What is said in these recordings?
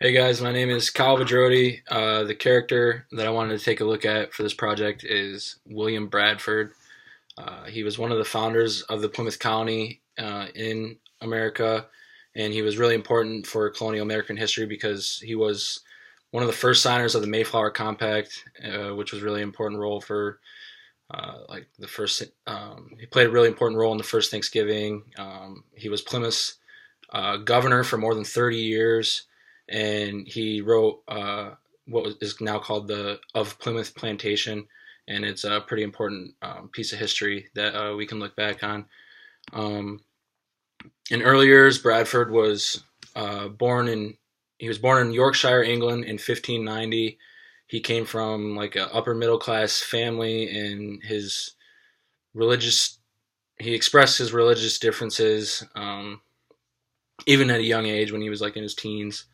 Hey guys, my name is Kyle Vidrodi. The character that I wanted to take a look at for this project is William Bradford. He was one of the founders of the Plymouth Colony in America, and he was really important for colonial American history because he was one of the first signers of the Mayflower Compact, which was a really important role for like the first. He played a really important role in the first Thanksgiving. He was Plymouth's governor for more than 30 years, and he wrote is now called the Of Plymouth Plantation, and it's a pretty important piece of history that we can look back on. Um, in early years, Bradford was born in he was born in Yorkshire, England, in 1590. He came from like an upper middle class family, and his religious he expressed his religious differences even at a young age when he was like in his teens.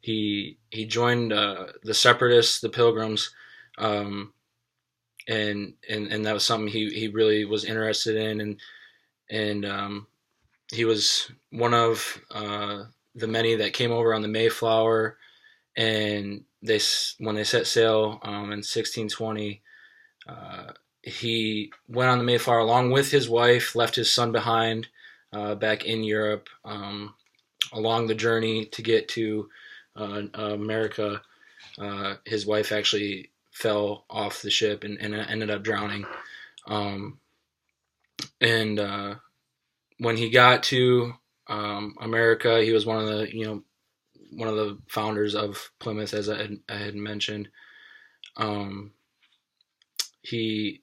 He joined the Separatists, the Pilgrims, um, and that was something he really was interested in, and he was one of the many that came over on the Mayflower, and they when they set sail in 1620. He went on the Mayflower along with his wife, left his son behind back in Europe. Along the journey to get to America, his wife actually fell off the ship and ended up drowning. Um, and when he got to America, he was one of the founders of Plymouth, as I had mentioned. Um, he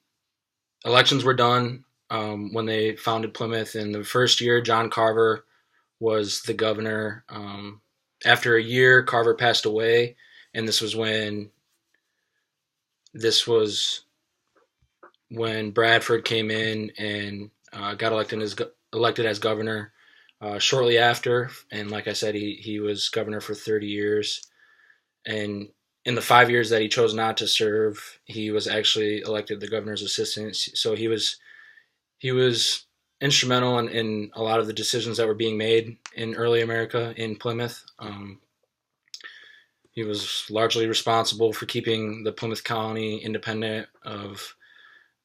Elections were done when they founded Plymouth. In the first year, John Carver was the governor. After a year, Carver passed away, and this was when Bradford came in and got elected as governor shortly after. And like I said, he was governor for 30 years. And in the 5 years that he chose not to serve, he was actually elected the governor's assistant. So he was instrumental in a lot of the decisions that were being made in early America in Plymouth. He was largely responsible for keeping the Plymouth colony independent of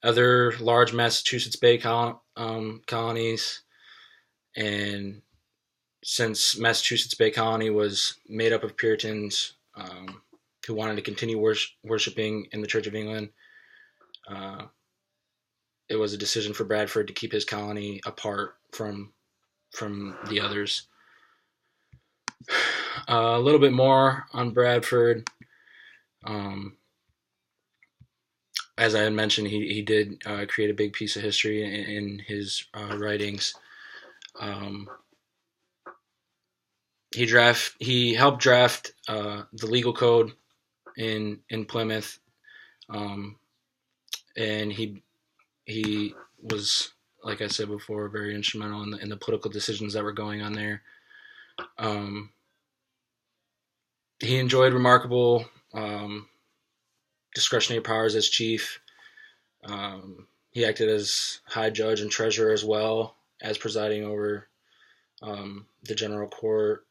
other large Massachusetts Bay colonies. And since Massachusetts Bay Colony was made up of Puritans who wanted to continue worshiping in the Church of England, uh, it was a decision for Bradford to keep his colony apart from the others. A little bit more on Bradford. Um, as I had mentioned, he did create a big piece of history in his writings. Um, he helped draft the legal code in Plymouth, um, and he was, like I said before, very instrumental in the political decisions that were going on there. Um, he enjoyed remarkable discretionary powers as chief. He acted as high judge and treasurer as well as presiding over the general court.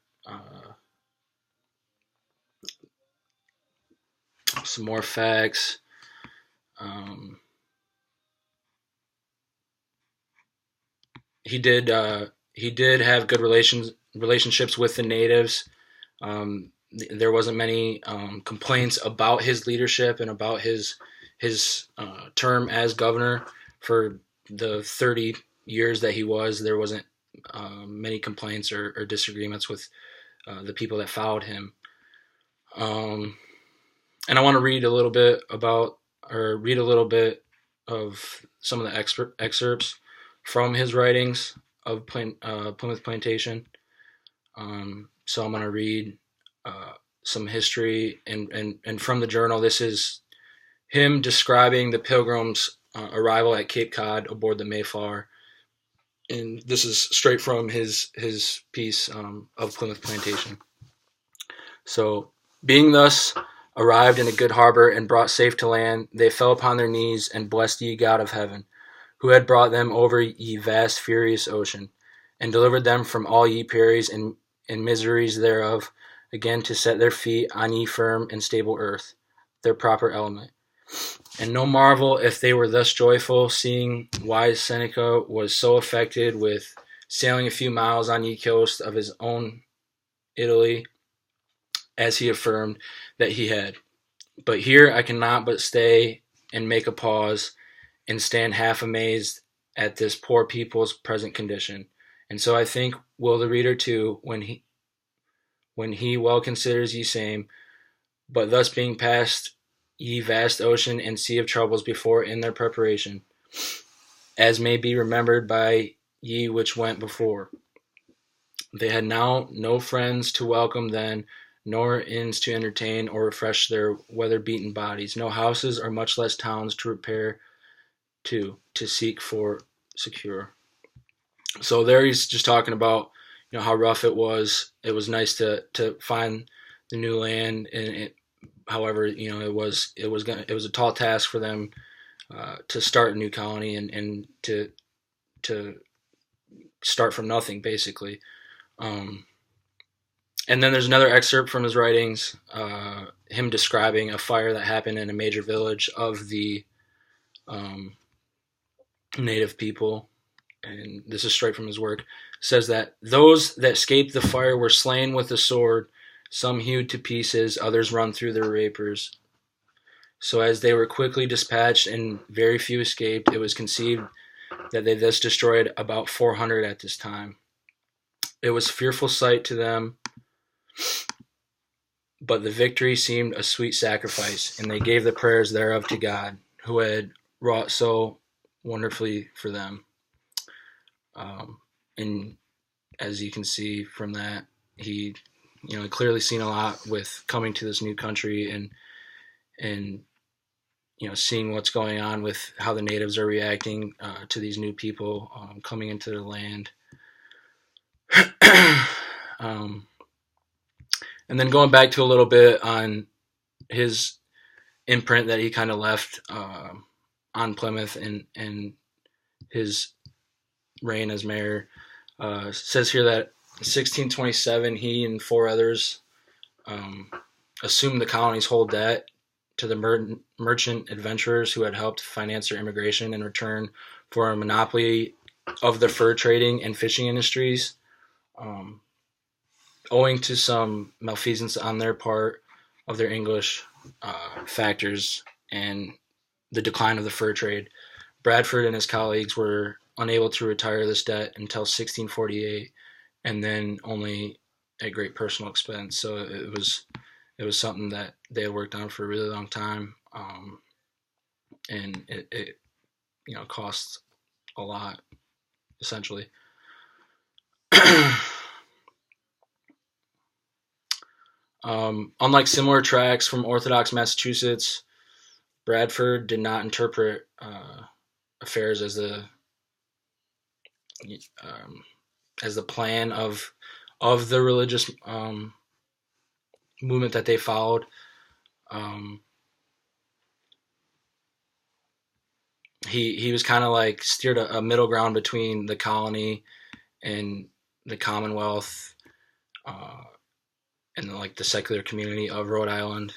Some more facts. Um, he did have good relationships with the natives. There wasn't many complaints about his leadership and about his term as governor for the 30 years that he was. There wasn't many complaints or disagreements with the people that followed him. And I want to read a little bit of some of the excerpts from his writings of Plymouth Plantation. So I'm going to read some history and from the journal. This is him describing the Pilgrims' arrival at Cape Cod aboard the Mayflower, and this is straight from his piece of Plymouth Plantation. So, being thus arrived in a good harbor and brought safe to land, they fell upon their knees and blessed ye God of heaven, who had brought them over ye vast furious ocean, and delivered them from all ye perils and miseries thereof, again to set their feet on ye firm and stable earth, their proper element. And no marvel if they were thus joyful, seeing wise Seneca was so affected with sailing a few miles on ye coast of his own Italy, as he affirmed that he had. But here I cannot but stay and make a pause, and stand half amazed at this poor people's present condition. And so I think will the reader too, when he well considers ye same, but thus being past ye vast ocean and sea of troubles before in their preparation, as may be remembered by ye which went before. They had now no friends to welcome then, nor inns to entertain or refresh their weather-beaten bodies, no houses or much less towns to repair to seek for secure. So there he's just talking about how rough it was. It was nice to find the new land, and however it was a tall task for them to start a new colony and to start from nothing basically. And then there's another excerpt from his writings, him describing a fire that happened in a major village of the native people, and this is straight from his work. It says that those that escaped the fire were slain with the sword, some hewed to pieces, others run through their vapors. So as they were quickly dispatched and very few escaped, it was conceived that they thus destroyed about 400 at this time. It was a fearful sight to them, but the victory seemed a sweet sacrifice, and they gave the prayers thereof to God, who had wrought so wonderfully for them. And as you can see from that, he clearly seen a lot with coming to this new country and seeing what's going on with how the natives are reacting to these new people coming into their land. And then going back to a little bit on his imprint that he kind of left on Plymouth and his reign as mayor, says here that in 1627 he and 4 others assumed the colony's whole debt to the merchant adventurers who had helped finance their immigration in return for a monopoly of the fur trading and fishing industries. Owing to some malfeasance on their part of their English factors and the decline of the fur trade, Bradford and his colleagues were unable to retire this debt until 1648, and then only at great personal expense. So it was something that they had worked on for a really long time, and it cost a lot, essentially. Unlike similar tracts from Orthodox Massachusetts, Bradford did not interpret affairs as the plan of the religious movement that they followed. He was kind of like steered a middle ground between the colony and the Commonwealth, and like the secular community of Rhode Island.